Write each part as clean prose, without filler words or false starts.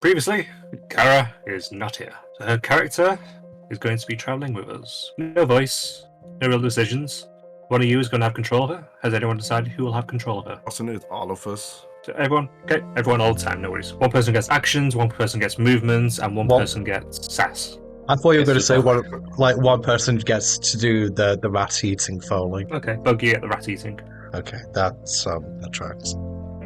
Previously, Kara is not here. So her character is going to be travelling with us. No voice, no real decisions. One of you is going to have control of her. Has anyone decided who will have control of her? Wasn't it all of us? So everyone? Okay, everyone all the time, no worries. One person gets actions, one person gets movements, and one person gets sass. I thought you were Yes, going to you say don't. one person gets to do the rat eating Foley. Okay, Buggy at the rat eating. Okay, that tracks.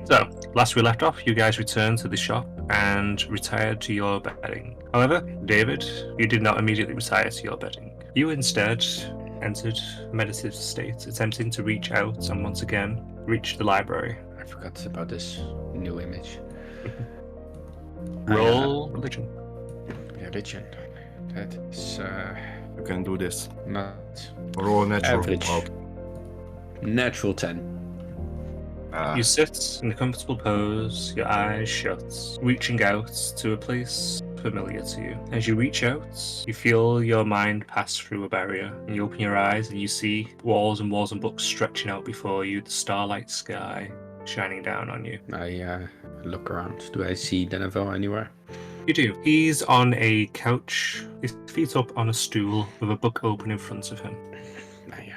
So, last we left off, you guys returned to the shop and retired to your bedding. However, David, you did not immediately retire to your bedding. You instead entered a meditative state, attempting to reach out and once again reach the library. I forgot about this new image. Roll religion. Religion. That is You can do this. not Roll natural. average. Oh, Natural 10. You sit in a comfortable pose, your eyes shut, reaching out to a place familiar to you. As you reach out, you feel your mind pass through a barrier, and you open your eyes and you see walls and walls and books stretching out before you, the starlight sky shining down on you. I look around. Do I see Deneville anywhere? You do. He's on a couch, his feet up on a stool with a book open in front of him. I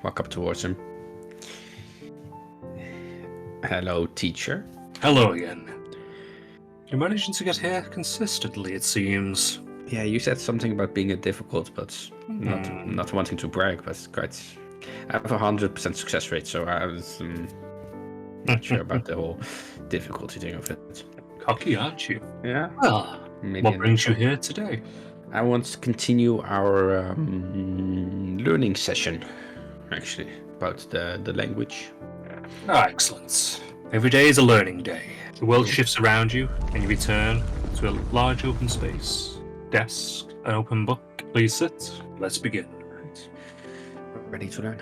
walk up towards him. Hello, teacher. Hello again. You're managing to get here consistently, it seems. Yeah, you said something about being a difficult, but not wanting to brag, but quite. I have 100% success rate, so I was not sure about the whole difficulty thing of it. Cocky, aren't you? Yeah. Well, Maybe what brings you here today? I want to continue our learning session, actually, about the language. Ah, excellent. Every day is a learning day. The world shifts around you, and you return to a large open space. Desk, an open book. Please sit. Let's begin. Right. Ready to learn.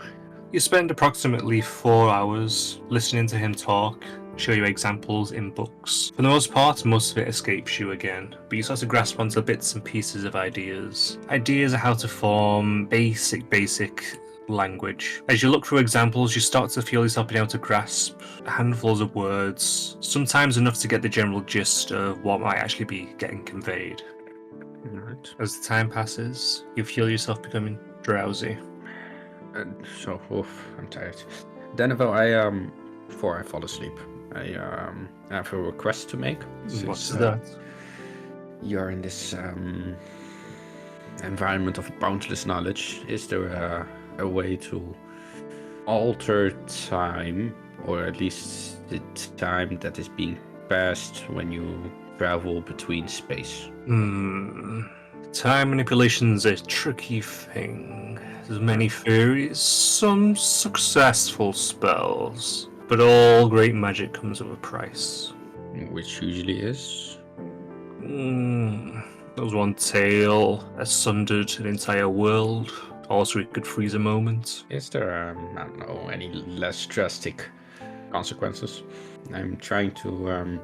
You spend approximately 4 hours listening to him talk, show you examples in books. For the most part, most of it escapes you again, but you start to grasp onto bits and pieces of ideas. Ideas of how to form basic language. As you look through examples, you start to feel yourself being able to grasp handfuls of words, sometimes enough to get the general gist of what might actually be getting conveyed. Right. As the time passes, you feel yourself becoming drowsy. So, I'm tired. Deneville, before I fall asleep, I have a request to make. What's that? You're in this environment of boundless knowledge. Is there a way to alter time, or at least the time that is being passed when you travel between space? Time manipulation's a tricky thing. There's many theories, some successful spells, but all great magic comes with a price. Which usually is? There was one tale that sundered an entire world. Also, it could freeze a moment. Is there, I don't know, any less drastic consequences? I'm trying to,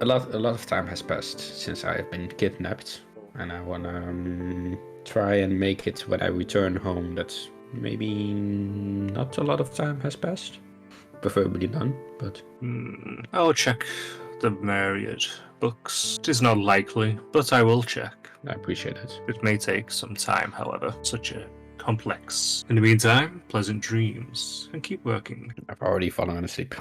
a lot of time has passed since I have been kidnapped, and I wanna try and make it when I return home that maybe not a lot of time has passed. Preferably none, but... I'll check the myriad books. It is not likely, but I will check. I appreciate it. It may take some time, however, such a complex. In the meantime, pleasant dreams, and keep working. I've already fallen asleep.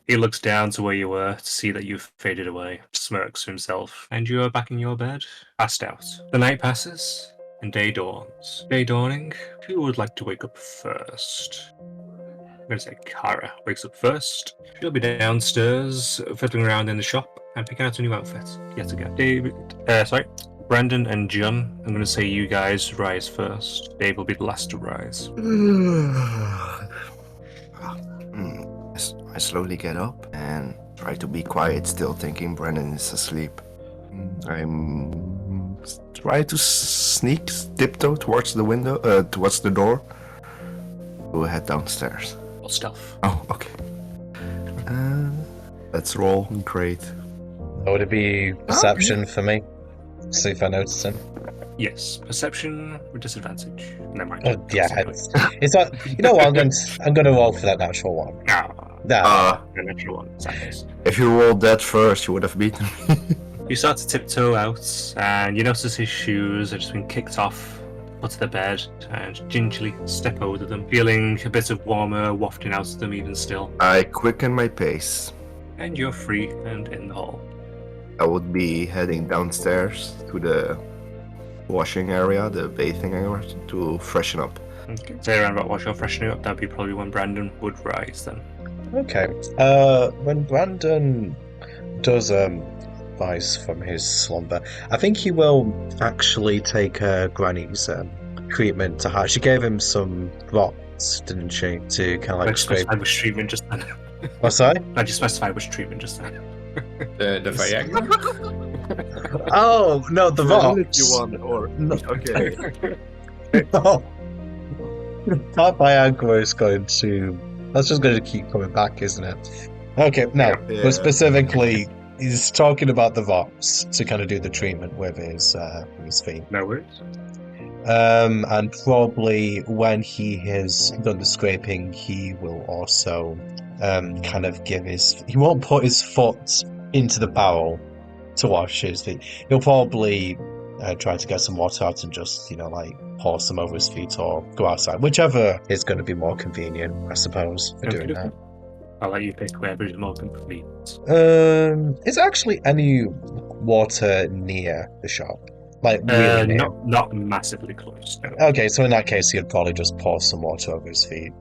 He looks down to where you were to see that you've faded away, smirks to himself, and you are back in your bed, passed out. The night passes, and day dawns. Day dawning, who would like to wake up first? I'm going to say Kara wakes up first. She'll be downstairs, fiddling around in the shop, and picking out a new outfit, yet again. Brandon and John, I'm going to say you guys rise first. Dave will be the last to rise. I slowly get up and try to be quiet, still thinking Brennan is asleep. I'm try to tiptoe towards the window, towards the door. We'll head downstairs. Or stealth. Oh, okay. Let's roll. Great. Would it be perception for me? See if I notice him. Yes, perception with disadvantage. Never mind. Oh, yeah, it's like, you know what? I'm going to roll for that natural one. Ah, That. the natural one. Sadness. If you rolled that first, you would have beaten me. You start to tiptoe out, and you notice his shoes have just been kicked off, put to the bed, and gingerly step over them, feeling a bit of warmer wafting out of them even still. I quicken my pace. And you're free and in the hall. I would be heading downstairs to the washing area, the bathing area, to freshen up. Okay. Say around about while you're freshening up, that'd be probably when Brandon would rise then. Okay. When Brandon does rise from his slumber, I think he will actually take Granny's treatment to heart. She gave him some rocks, didn't she, to kind of like I scrape. specified which treatment just then. What's that? I just specified which treatment just then. The Viagra? Oh no, the rocks. You want, or okay. No. That Viagra is going to. That's just going to keep coming back, isn't it? Okay, no. Yeah. But specifically, he's talking about the rocks to kind of do the treatment with his feet. No worries. And probably when he has done the scraping, he will also kind of give his. He won't put his foot into the barrel to wash his feet. He'll probably try to get some water out and just, like pour some over his feet or go outside, whichever is going to be more convenient, I suppose, for doing that. I'll let you pick wherever is more convenient. Is there actually any water near the shop? Like really near? Not massively close. No. Okay, so in that case, he'd probably just pour some water over his feet,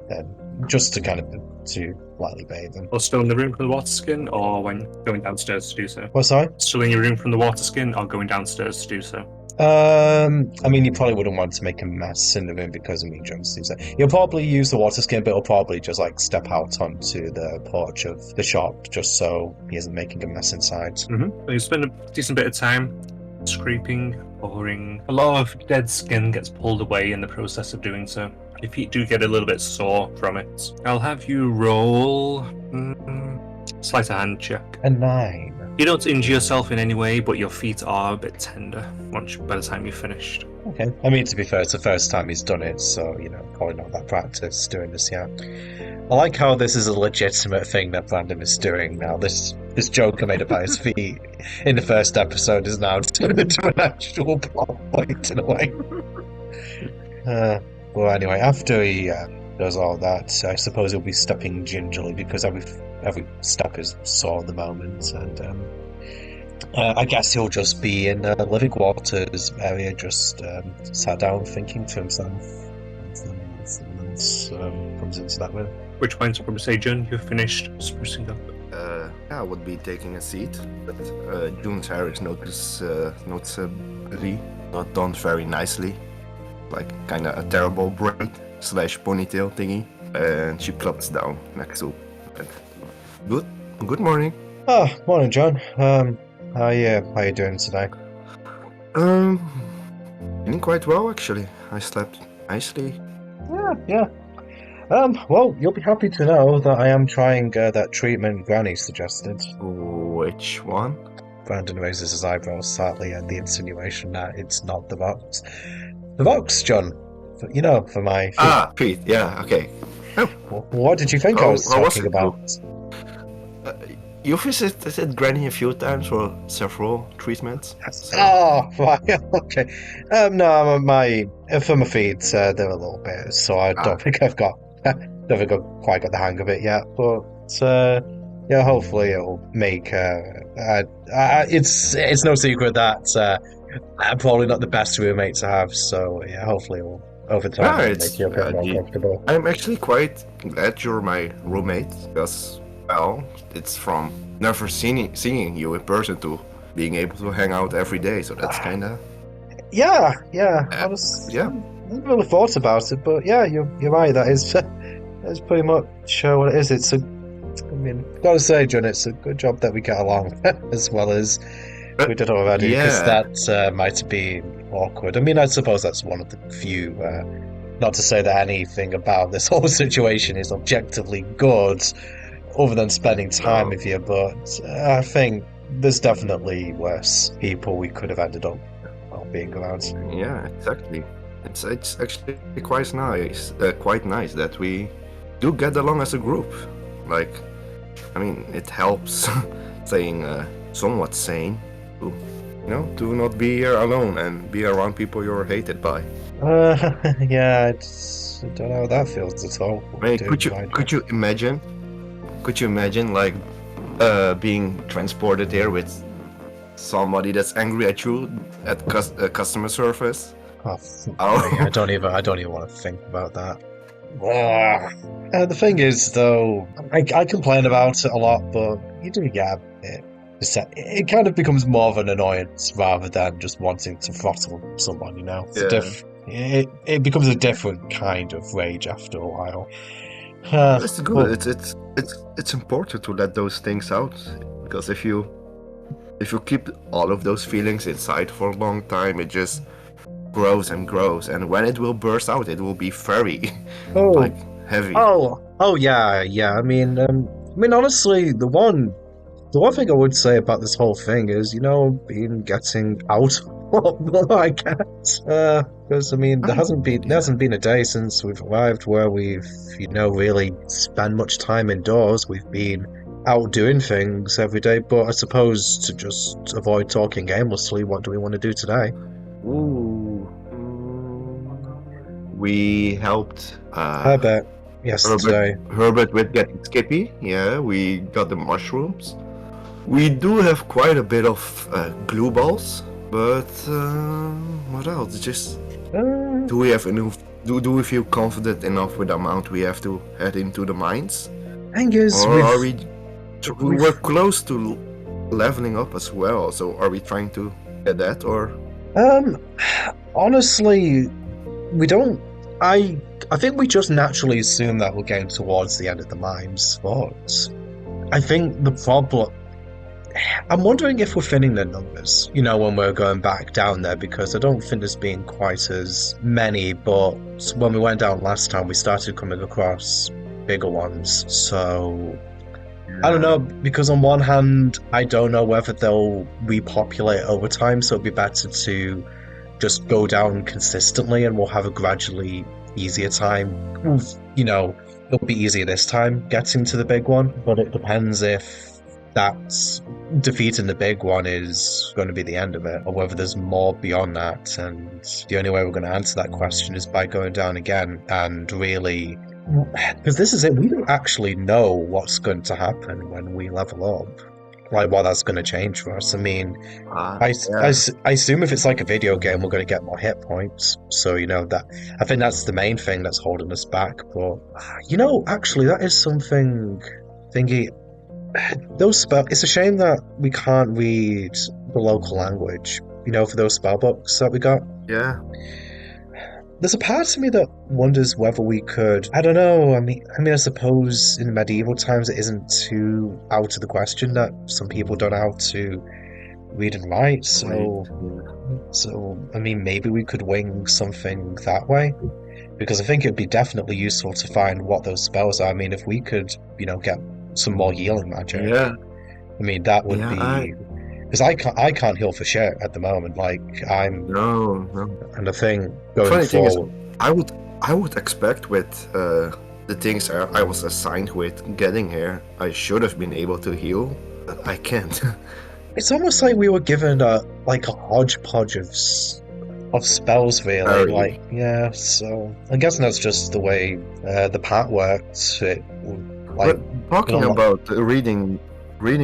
then just to kind of to lightly bathe him. Or still in the room from the water skin, or when going downstairs to do so. What, sorry? Still in your room from the water skin, or going downstairs to do so. I mean, you probably wouldn't want to make a mess in the room because Jones thinks that. He'll probably use the water skin, but he'll probably just like step out onto the porch of the shop just so he isn't making a mess inside. Mm-hmm. You spend a decent bit of time scraping, pouring. A lot of dead skin gets pulled away in the process of doing so. Your feet do get a little bit sore from it. I'll have you roll sleight of hand check. A 9. You don't injure yourself in any way, but your feet are a bit tender by the time you've finished. Okay. I mean, to be fair, it's the first time he's done it, so, probably not that practice doing this yet. I like how this is a legitimate thing that Brandon is doing now. This joke I made about his feet in the first episode is now turned into an actual plot point in a way. Well, anyway, after he does all that, I suppose he'll be stepping gingerly because every step is sore at the moment, and I guess he'll just be in the living quarters area, just sat down thinking to himself. And someone else comes into that room. Which point from say, Jun, you've finished sprucing up. I would be taking a seat, but June's hair is noticeably not done very nicely. Like kind of a terrible braid / ponytail thingy, and she plops down next to it. Good morning. Oh, morning, John. How you doing today? Feeling quite well actually. I slept nicely. Yeah. Well, you'll be happy to know that I am trying that treatment Granny suggested. Which one? Brandon raises his eyebrows slightly at the insinuation that it's not the box. The box, John. For my feet. Feet. Yeah. Okay. What did you think I was talking about? You visited Granny a few times for several treatments. So. Oh, right. Okay. No, for my feet, they're a little bit. So I don't think I've quite got the hang of it yet. But yeah, hopefully it'll make. It's no secret that I'm probably not the best roommate to have. So yeah, hopefully it will. Over time, make you a bit more comfortable. I'm actually quite glad you're my roommate, because, well, it's from never seeing you in person to being able to hang out every day, so that's kind of... Yeah. I haven't really thought about it, but yeah, you're right, that's pretty much what it is. Gotta say, John, it's a good job that we get along, as well as we did already, because that might be awkward. I mean, I suppose that's one of the few, not to say that anything about this whole situation is objectively good, other than spending time with you, but I think there's definitely worse people we could have ended up being around. Yeah, exactly. It's actually quite nice that we do get along as a group. Like, I mean, it helps staying somewhat sane do not be here alone and be around people you're hated by. Yeah, I don't know how that feels at all. I mean, Doing could you my job. could you imagine? Could you imagine like being transported here with somebody that's angry at you at customer service? Oh, Oh. I don't even want to think about that. The thing is, though, I complain about it a lot, but you do get it. It kind of becomes more of an annoyance rather than just wanting to throttle someone. You know, it becomes a different kind of rage after a while. It's good. It's important to let those things out, because if you keep all of those feelings inside for a long time, it just grows and grows, and when it will burst out, it will be very like heavy. Oh, yeah. I mean, honestly, the one thing I would say about this whole thing is, getting out. I guess, because I mean, there hasn't been a day since we've arrived where we've, really spent much time indoors. We've been out doing things every day, but I suppose to just avoid talking aimlessly, what do we want to do today? Ooh. We helped Herbert yesterday. Herbert with getting Skippy. Yeah, we got the mushrooms. We do have quite a bit of glue balls, but what else? Just do we have enough? Do we feel confident enough with the amount we have to head into the mines? Angus, or are we're close to leveling up as well? So are we trying to get that, or? Honestly, we don't. I think we just naturally assume that we're getting towards the end of the mines, but I think the problem. I'm wondering if we're thinning the numbers, when we're going back down there, because I don't think there's been quite as many, but when we went down last time, we started coming across bigger ones, so I don't know, because on one hand, I don't know whether they'll repopulate over time, so it'd be better to just go down consistently and we'll have a gradually easier time. It'll be easier this time getting to the big one, but it depends if that's defeating the big one is going to be the end of it, or whether there's more beyond that, and the only way we're going to answer that question is by going down again and really, because this is it, we don't actually know what's going to happen when we level up, like what that's going to change for us. I mean, I assume if it's like a video game, we're going to get more hit points, so that I think that's the main thing that's holding us back. But actually that is something thingy. Those spell. It's a shame that we can't read the local language, for those spell books that we got. Yeah. There's a part of me that wonders whether we could. I don't know. I mean, I suppose in medieval times it isn't too out of the question that some people don't know how to read and write. So I mean, maybe we could wing something that way, because I think it'd be definitely useful to find what those spells are. I mean, if we could, get some more healing magic. Yeah. I mean, that would be, because I can't heal for shit at the moment. Like no. And the thing going Funny forward, thing is, I would expect with the things I was assigned with getting here, I should have been able to heal, but I can't. It's almost like we were given a hodgepodge of spells, really. So I guess that's just the way the part worked. But talking about reading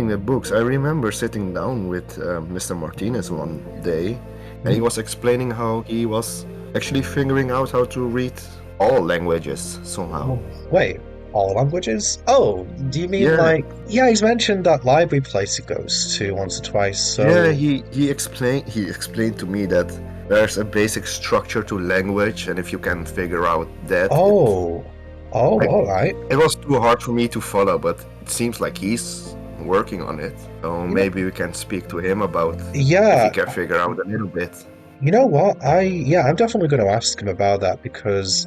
the books, I remember sitting down with Mr. Martinez one day, and he was explaining how he was actually figuring out how to read all languages somehow. Wait, all languages? Oh, do you mean he's mentioned that library place he goes to once or twice, so... Yeah, he explained to me that there's a basic structure to language, and if you can figure out that... alright. It was too hard for me to follow, but it seems like he's working on it. So maybe we can speak to him about if he can figure out a little bit. You know what? I'm definitely going to ask him about that, because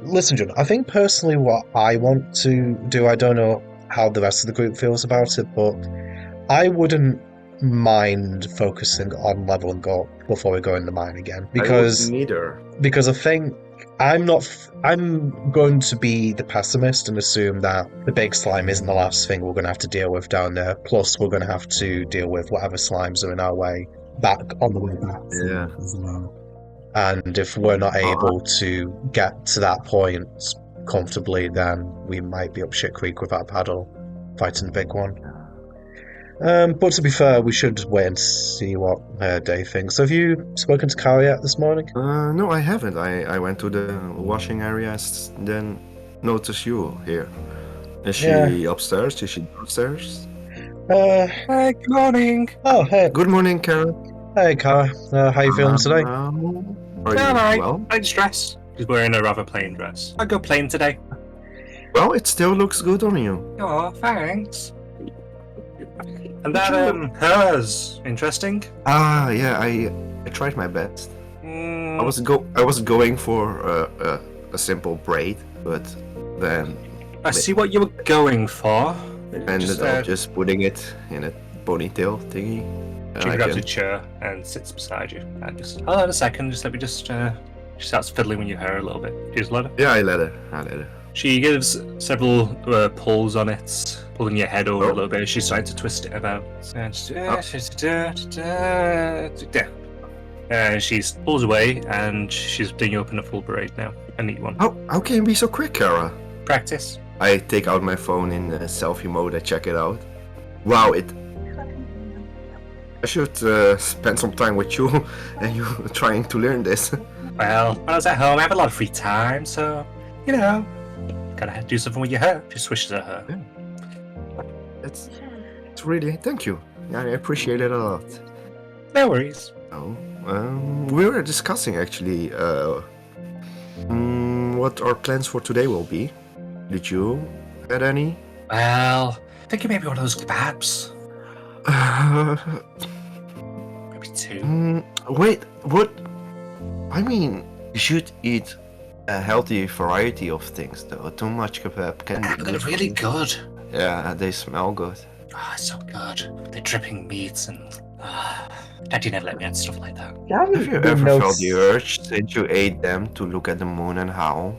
listen, John, I think personally what I want to do, I don't know how the rest of the group feels about it, but I wouldn't mind focusing on leveling up before we go in the mine again, because I wouldn't either. Because I think I'm not. I'm going to be the pessimist and assume that the big slime isn't the last thing we're going to have to deal with down there. Plus, we're going to have to deal with whatever slimes are in our way back on the way back. Yeah. As well. And if we're not able to get to that point comfortably, then we might be up shit creek with our paddle fighting the big one. But to be fair, we should wait and see what Dave thinks. Have you spoken to Kara yet this morning? No, I haven't. I went to the washing areas, then noticed you here. Is she upstairs? Is she downstairs? Hey, good morning. Oh, hey. Good morning, Kara. Hey, Kara. How you feeling today? Are you Alright. well? I'm dressed. She's wearing a rather plain dress. I go plain today. Well, it still looks good on you. Oh, thanks. And that hers interesting. Yeah, I tried my best. I was going for a simple braid, but then I see what you were going for. ended up just putting it in a ponytail thingy. She grabs a chair and sits beside you. And just hold on a second. Just let me just. She starts fiddling with your hair a little bit. You just let her. Yeah, I let her. She gives several pulls on it, pulling your head over a little bit. She's trying to twist it about. And she pulls away, and she's doing you up in a full braid now. A neat one. How can you be so quick, Kara? Practice. I take out my phone in selfie mode. I check it out. Wow, I should spend some time with you and you trying to learn this. Well, when I was at home, I have a lot of free time, so gotta do something with your hair. She swishes her hair. Yeah. It's really thank you. Yeah, I appreciate it a lot. No worries. Oh, we were discussing actually what our plans for today will be. Did you had any? Well, I think maybe one of those kebabs. Maybe two. Wait, what? I mean, you should eat a healthy variety of things, though. Too much kebab can be. They're really good. Yeah, they smell good. Oh, it's so good. They're dripping meats and. Daddy never let me have stuff like that. Have you ever felt the urge since you ate them to look at the moon and howl?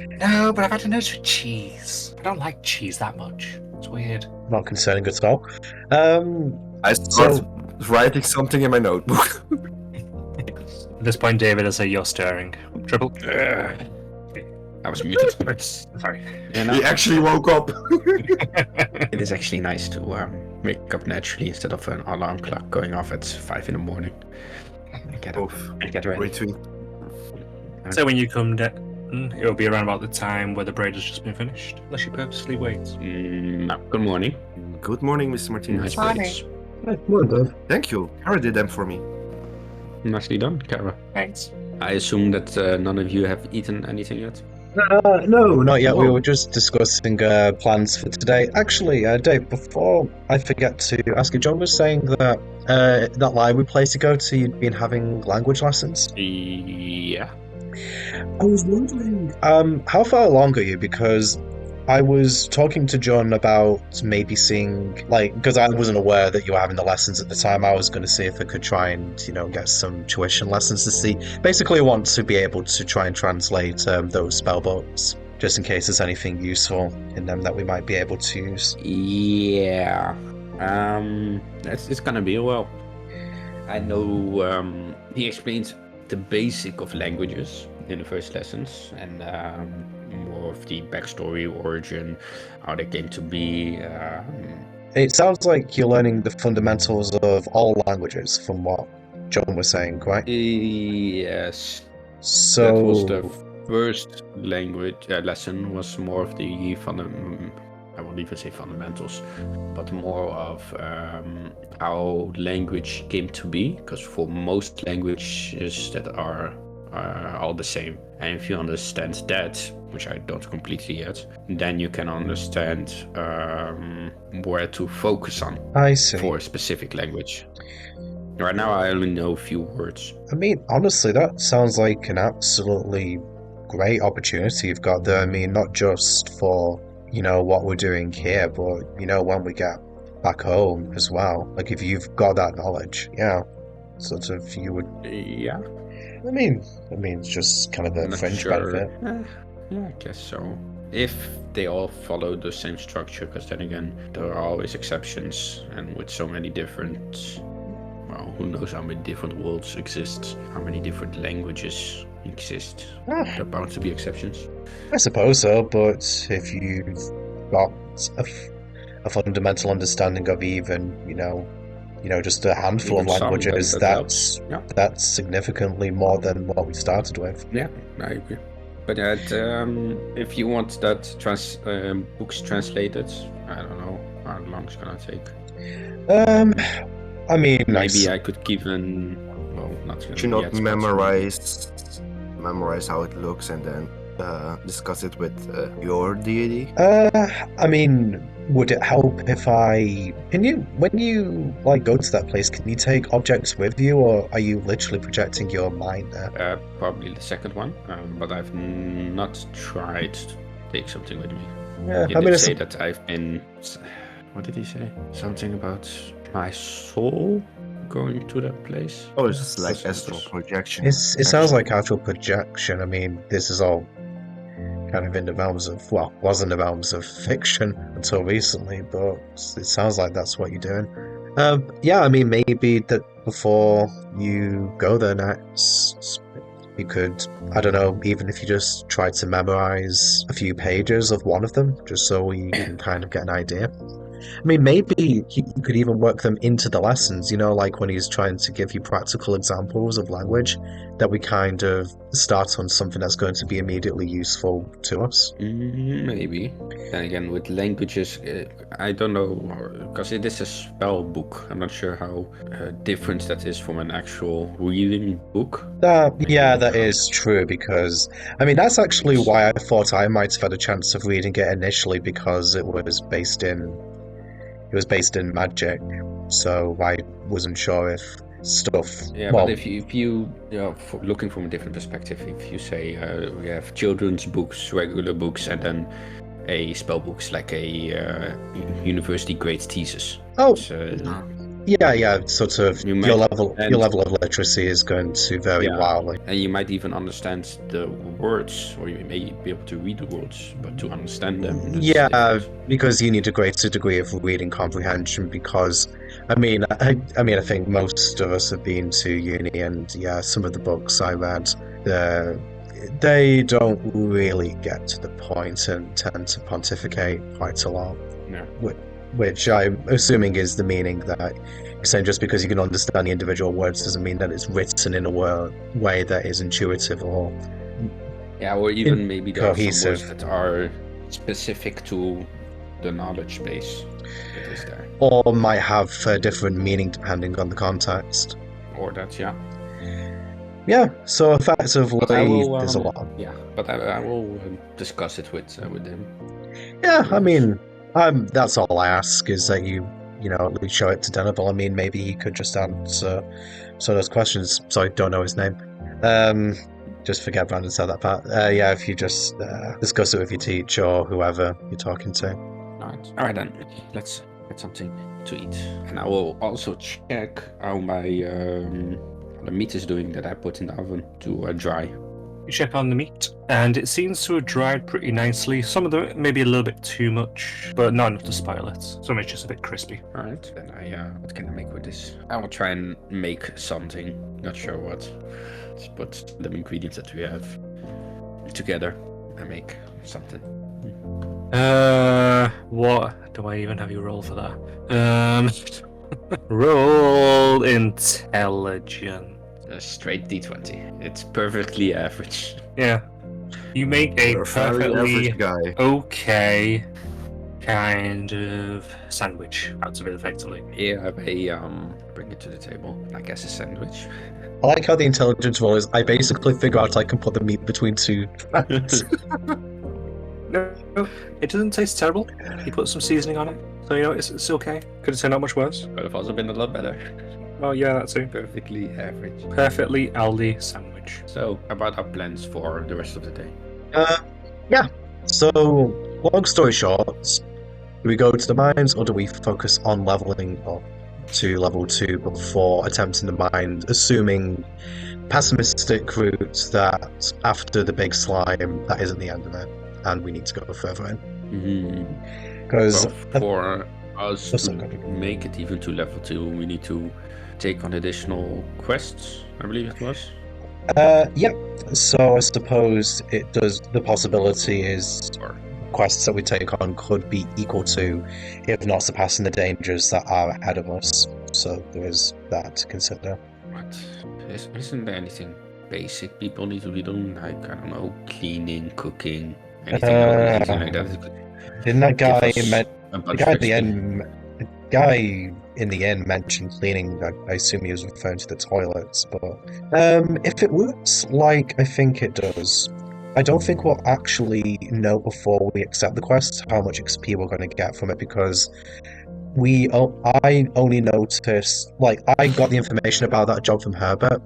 No, but I've had an urge for cheese. I don't like cheese that much. It's weird. Not concerning at all. I started writing something in my notebook. At this point, David, I say you're stirring. Triple. I was muted. Sorry. He actually woke up. It is actually nice to wake up naturally instead of an alarm clock going off at 5 in the morning. Get up and get ready. So when you come down, it'll be around about the time where the braid has just been finished, unless you purposely wait. No. Good morning. Good morning, Mr. Martinez. Nice Morning. Thank you. Kara did them for me. Nicely done, Kara. Thanks. I assume that none of you have eaten anything yet? No, not yet. We were just discussing plans for today. Actually, Dave, before I forget to ask you, John was saying that that library place to go to, you'd been having language lessons. Yeah. I was wondering, how far along are you? Because I was talking to John about maybe seeing, because I wasn't aware that you were having the lessons at the time. I was going to see if I could try and, get some tuition lessons to see. Basically, I want to be able to try and translate those spell books, just in case there's anything useful in them that we might be able to use. Yeah. It's gonna be a while. I know he explained the basic of languages in the first lessons, and more of the backstory, origin, how they came to be. It sounds like you're learning the fundamentals of all languages, from what John was saying, right? Yes. So that was the first language lesson. Was more of the I won't even say fundamentals, but more of how language came to be. Because for most languages that are all the same, and if you understand that, which I don't completely yet, then you can understand where to focus on. I see. For a specific language. Right now I only know a few words. I mean, honestly, that sounds like an absolutely great opportunity you've got there. I mean, not just for, what we're doing here, but, when we get back home as well. Like, if you've got that knowledge, yeah, sort of, you would... Yeah. I mean, it's just kind of the fringe benefit. Yeah, I guess so. If they all follow the same structure, because then again, there are always exceptions, and with so many different, well, who knows how many different worlds exist, how many different languages exist. There are bound to be exceptions. I suppose so, but if you've got a fundamental understanding of even, just a handful Even of languages, that that's significantly more than what we started with. Yeah, I agree. But if you want that books translated, I don't know how long it's gonna take. I mean, maybe I could give not memorize how it looks and then discuss it with your deity. I mean, would it help if when you go to that place, can you take objects with you, or are you literally projecting your mind there? Probably the second one, but I've not tried to take something with me. Yeah, he did say that I've been. What did he say? Something about my soul going to that place. Oh, it's just like astral projection. It sounds like astral projection. I mean, this is all kind of in the realms of, was in the realms of fiction until recently, but it sounds like that's what you're doing. Yeah, I mean, maybe that before you go there next, you could, I don't know, even if you just try to memorize a few pages of one of them, just so we can kind of get an idea. I mean, maybe you could even work them into the lessons, like when he's trying to give you practical examples of language, that we kind of start on something that's going to be immediately useful to us. Maybe. Then again, with languages, I don't know, because it is a spell book. I'm not sure how different that is from an actual reading book. That is true, because, I mean, that's actually why I thought I might have had a chance of reading it initially, because it was based in magic, so I wasn't sure if stuff. Yeah, but if you looking from a different perspective, if you say we have children's books, regular books, and then a spell books like a university grade thesis. Oh. Yeah, sort of. Your level of literacy is going to vary wildly, and you might even understand the words, or you may be able to read the words, but to understand them. Because you need a greater degree of reading comprehension. Because, I mean, I think most of us have been to uni, and some of the books I read, they don't really get to the point and tend to pontificate quite a lot. Yeah. Which I'm assuming is the meaning that you're saying just because you can understand the individual words doesn't mean that it's written in a way that is intuitive or even maybe there cohesive. Are some words that are specific to the knowledge base that is there. Or might have a different meaning depending on the context. Or that, Yeah, so effectively there's a lot. Yeah, but I will discuss it with him. Yeah, I mean, that's all I ask, is that you at least show it to Denable. I mean, maybe he could just answer some of those questions. Sorry, don't know his name. Just forget Brandon said that part. If you just discuss it with your teacher or whoever you're talking to. Alright then, let's get something to eat. And I will also check how my the meat is doing that I put in the oven to dry. You check on the meat, and it seems to have dried pretty nicely. Some of them maybe a little bit too much, but not enough to spoil it. Some it's just a bit crispy. Alright, then what can I make with this? I will try and make something. Not sure what. Let's put the ingredients that we have together and make something. What do I even have you roll for that? Roll intelligence. A straight D20. It's perfectly average. Yeah. You make a perfectly okay kind of sandwich out of it, effectively. Yeah, bring it to the table. I guess a sandwich. I like how the intelligence roll is, I basically figure out I can put the meat between two tracks. No, it doesn't taste terrible. You put some seasoning on it, so it's okay. Could have turned out much worse. Could have also been a lot better. Well, yeah, that's it. Perfectly average. Perfectly Aldi sandwich. So, about our plans for the rest of the day. So, long story short, do we go to the mines or do we focus on leveling up to level 2 before attempting the mine, assuming pessimistic route that after the big slime, that isn't the end of it, and we need to go further in. Because for us to make it even to level 2, we need to take on additional quests, I believe it was. Yep. So I suppose it does. The possibility is quests that we take on could be equal to, if not surpassing, the dangers that are ahead of us. So there is that to consider. Right. Isn't there anything basic people need to be doing, like, I don't know, cleaning, cooking, anything like that? Didn't that guy the guy in the end mentioned cleaning? I assume he was referring to the toilets, but if it works like I think it does, I don't think we'll actually know before we accept the quest how much XP we're going to get from it, because I only noticed, like, I got the information about that job from Herbert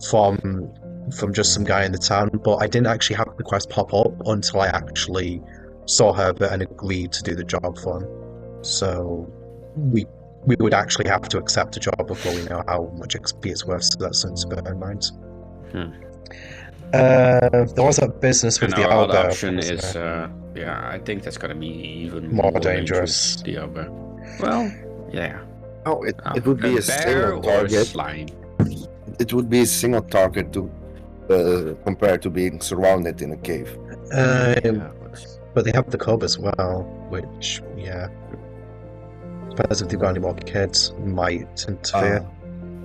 from just some guy in the town, but I didn't actually have the quest pop up until I actually saw Herbert and agreed to do the job for him. So we would actually have to accept a job before we know how much XP it's worth, so that's something to bear in mind. There was that business with the other Albert. Option is, I think that's gonna be even more dangerous. The Albert. Well, yeah. Oh, it would be a single target. Slime. It would be a single target to compared to being surrounded in a cave. But they have the cub as well, which, depends if they've got any more kids, might interfere.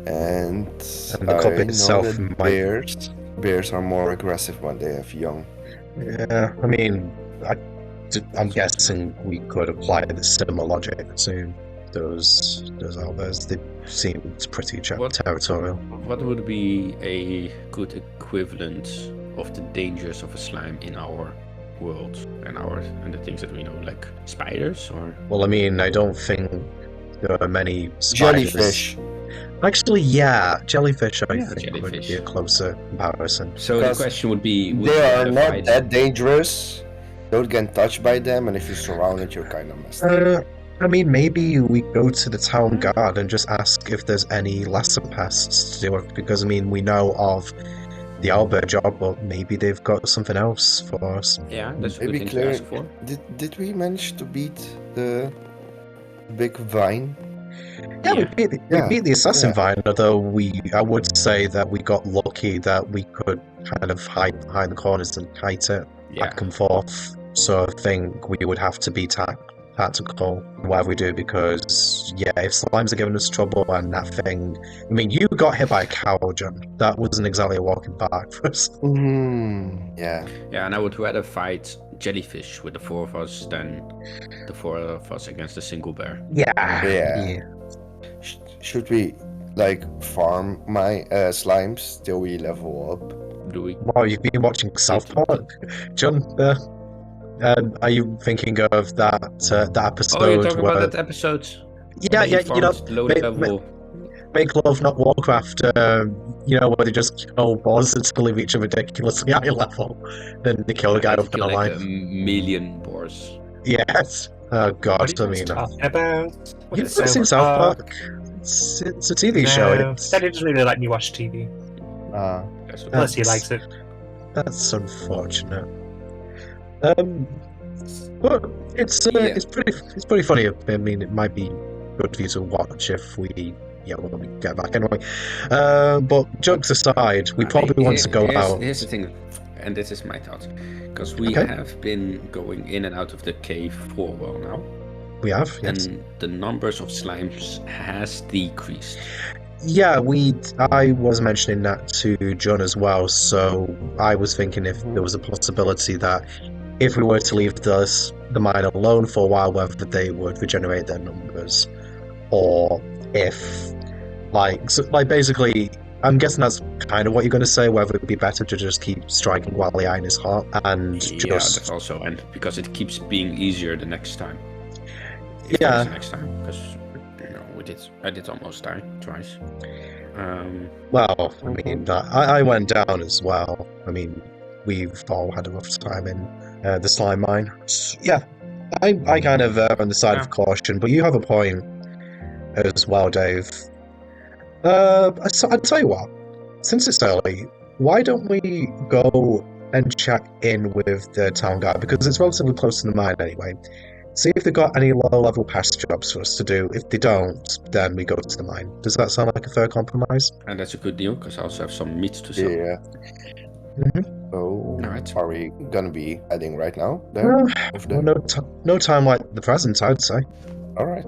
And the cub itself might... Bears are more aggressive when they have young. Yeah, I mean, I'm guessing we could apply the similar logic to those owls. They seem pretty territorial. What would be a good equivalent of the dangers of a slime in our world and the things that we know, like spiders or? Well, I mean, I don't think there are many spiders. Jellyfish. Actually, jellyfish. I think would be a closer comparison. So the question would be: they are not that dangerous. Don't get touched by them, and if you're surrounded, you're kind of messed up. I mean, maybe we go to the town guard and just ask if there's any lesser pests to deal with, because I mean, we know of the Albert job, but maybe they've got something else for us. Yeah, that's a good thing to ask for. Did we manage to beat the big vine? Yeah, we beat the assassin vine, although I would say that we got lucky that we could kind of hide behind the corners and kite it back and forth. So I think we would have to be tactical whatever we do, because if slimes are giving us trouble and that thing, I mean, you got hit by a cow, John. That wasn't exactly a walking back for us. Yeah, and I would rather fight jellyfish with the 4 of us than the 4 of us against a single bear. Yeah. Should we farm my slimes till we level up? Do we? Wow, you've been watching South Park, John. Are you thinking of that episode? Oh, you're talking about that episode? Yeah, you know, low level. Make Love Not Warcraft, where they just kill boss until they reach a ridiculously high level. Then they kill a guy with no life. 1 million boars. Yes. Oh god, What are you talking about? You've never seen South Park? It's a TV show. Daddy doesn't really let me watch TV. Unless he likes it. That's unfortunate. But it's pretty funny. I mean, it might be good for you to watch if when we get back anyway. But jokes aside, we probably want to go out. Here's the thing, and this is my thought, because we have been going in and out of the cave for a while now. We have, yes. And the numbers of slimes has decreased. Yeah, I was mentioning that to John as well, so I was thinking if there was a possibility that if we were to leave the mine alone for a while, whether they would regenerate their numbers, or if, basically, I'm guessing that's kind of what you're going to say, whether it would be better to just keep striking while the iron is hot, and that's also, and because it keeps being easier the next time. The next time, because I did almost die twice. Well, I mean, I went down as well. I mean, we've all had a rough time in the slime mine. Yeah, I kind of on the side of caution, but you have a point as well, Dave. I'd tell you what. since it's early, why don't we go and check in with the town guard, because it's relatively close to the mine anyway. See if they've got any low-level past jobs for us to do. If they don't, then we go to the mine. Does that sound like a fair compromise? And that's a good deal, because I also have some meat to sell. Yeah. Mm-hmm. So, Alright. are we gonna be heading right now? There? No time like the present, I'd say. Alright.